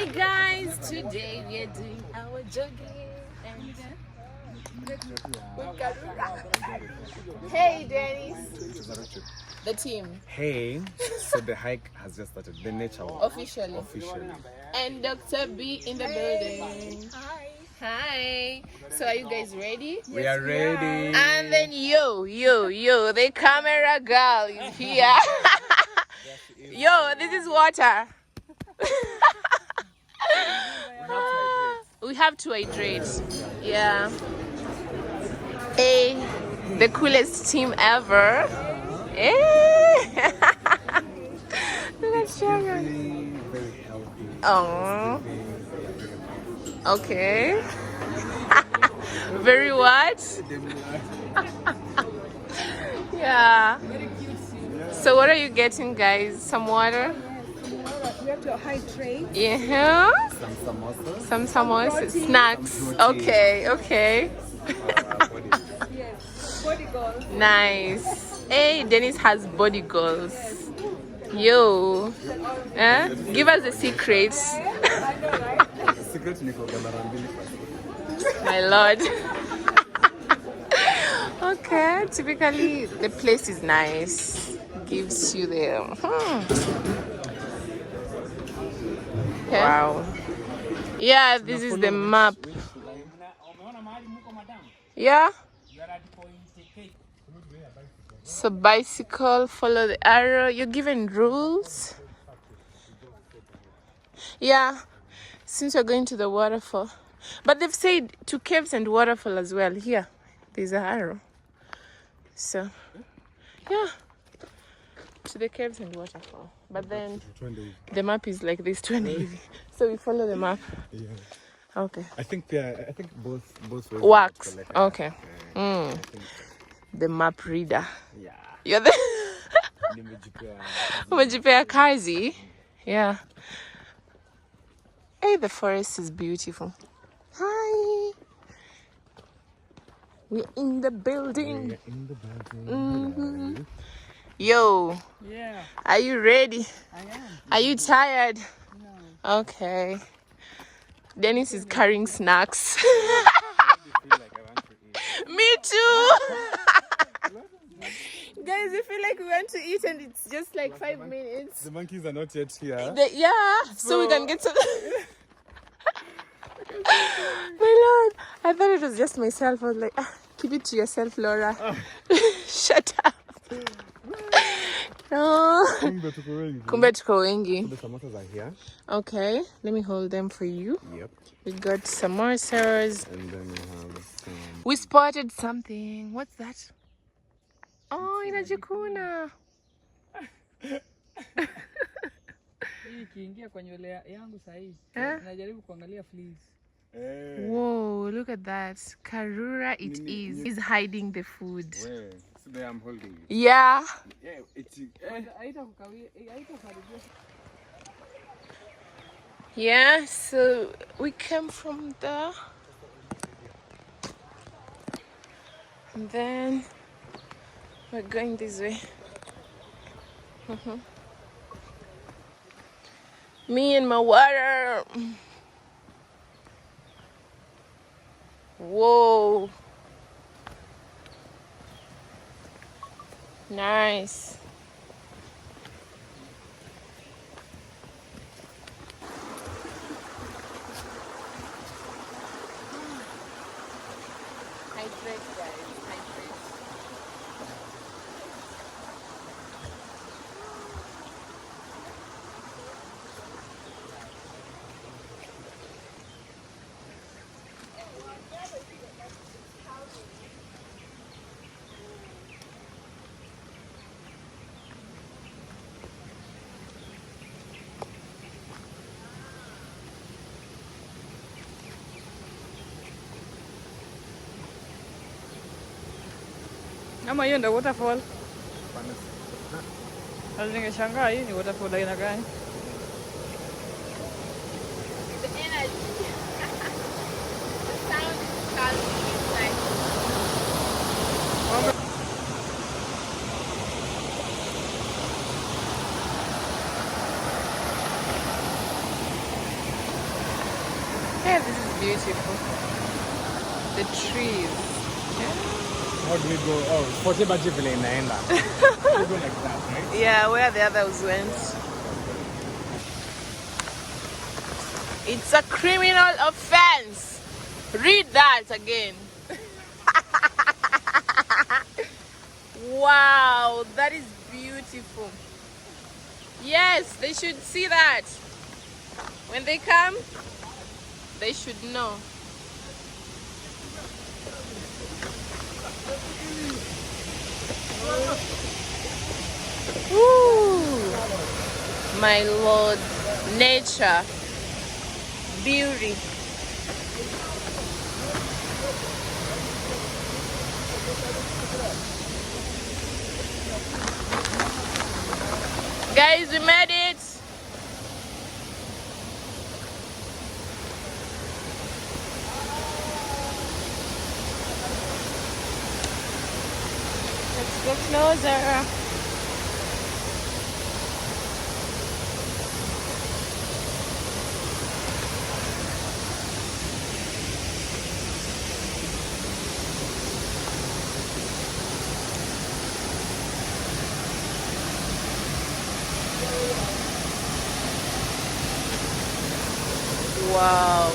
Hi guys, today we are doing our jogging and with KARURA. Hey Dennis, the team. Hey, so the hike has just started. The nature walk. Officially. And Dr. B in the building. Hi. Hi. So are you guys ready? We are ready. And then yo, the camera girl is here. Yo, this is water. We have to hydrate. Yeah. Hey, the coolest team ever. Hey. Let's show Very healthy. Oh. Okay. Very what? Yeah. So what are you getting, guys? Some water? We have to hydrate. Yeah. Some samosas. Some samosas, snacks. Some Okay. Yes. Body goals. Nice. Hey, Dennis has body goals. Yo. Give us the secrets. I know, right? Secret niko kamera mbili. My lord. Okay, typically the place is nice. Gives you the Okay. Wow. Yeah, this is the map. Yeah. So bicycle, follow the arrow. You're given rules. Yeah, since we're going to the waterfall. But they've said to caves and waterfall as well. Here, there's an arrow. So, yeah, to the caves and waterfall. But then the map is like this, 20. So we follow the map. Yeah. Okay. I think both ways Works. like Okay. I think, The map reader. yeah. You're the Nimejipea. Umejipea kazi. Yeah. Hey, the forest is beautiful. Hi. We're in the building. We're in the building. Mhm. Yo, Yeah, are you ready? I am. Are you tired? No. Okay. Dennis is carrying snacks. I feel like I want to eat. Me too. Guys, I feel like we want to eat and it's just like 5 minutes. The monkeys are not yet here. Yeah, so we can get to. My lord, I thought it was just myself. I was like, keep it to yourself, Laura. Shut up. No. Kumbe tuko wengi. The samosas are here. Okay, let me hold them for you. Yep. We got samosas. And then we have some. We spotted something. What's that? Oh, inajikuna. Hii ikiingia kwa nywele yangu sahihi. Najaribu kuangalia fleas. Whoa, look at that. KARURA it is. Is hiding the food. Where? So there I'm holding it. Yeah. Yeah, it's. Yeah, so we came from there. And then we're going this way. Me and my water. Whoa. Nice. Hydrate, guys. Hydrate. Ama hiyo ndio waterfall. Sasa ningeshangaa hii ni waterfall aina gani? The energy. The sound is calming. Yeah, this is beautiful. The trees. Yeah. How do we go? Oh, Fortebaji vile inaenda. We go like that, right? Yeah, where the others went. It's a criminal offense. Read that again. Wow, that is beautiful. Yes, they should see that. When they come, they should know. Ooh, my Lord, nature, beauty. Guys, we made it. Let's go closer. Wow.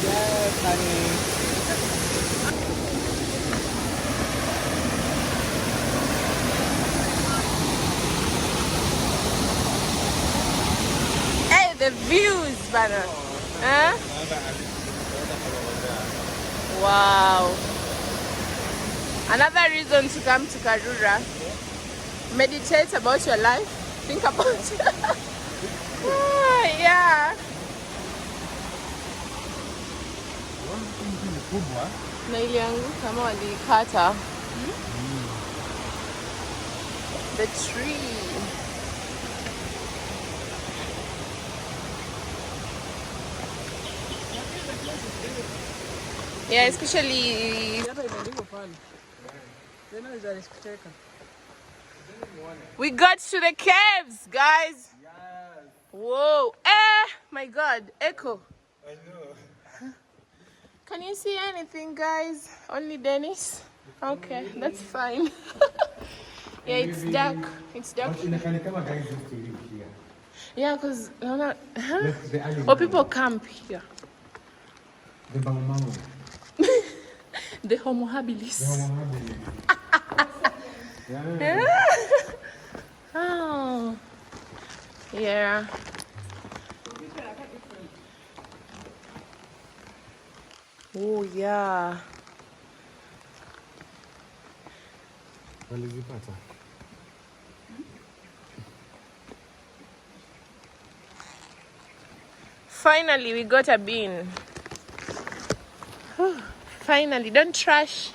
Yes, honey. Hey, the views, brother. Huh? Wow. Another reason to come to Karura. Meditate about your life. Think about it. Yeah. Na ilianguka kama walikata. The tree. Yeah, especially we got to the caves, guys. Yes. Whoa. My God. Echo. I know. Can you see anything, guys? Only Dennis? Okay, that's fine. Yeah, it's dark. It's dark. Yeah, because oh, people camp here. The Baumamu. The Homo habilis. Yeah. Oh. Yeah. Oh yeah. Walizipata. Finally, we got a bean. Finally, don't trash.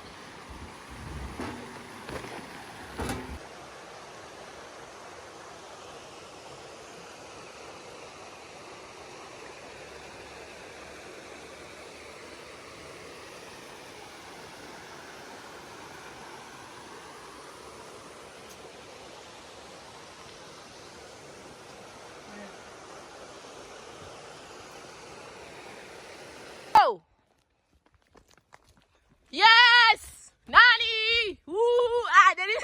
Oh! Yes! Nani! Woo! Ah, there is.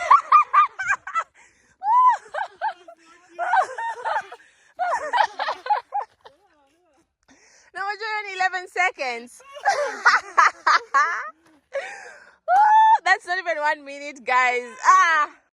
No, we're doing 11 seconds. That's not even 1 minute, guys. Ah!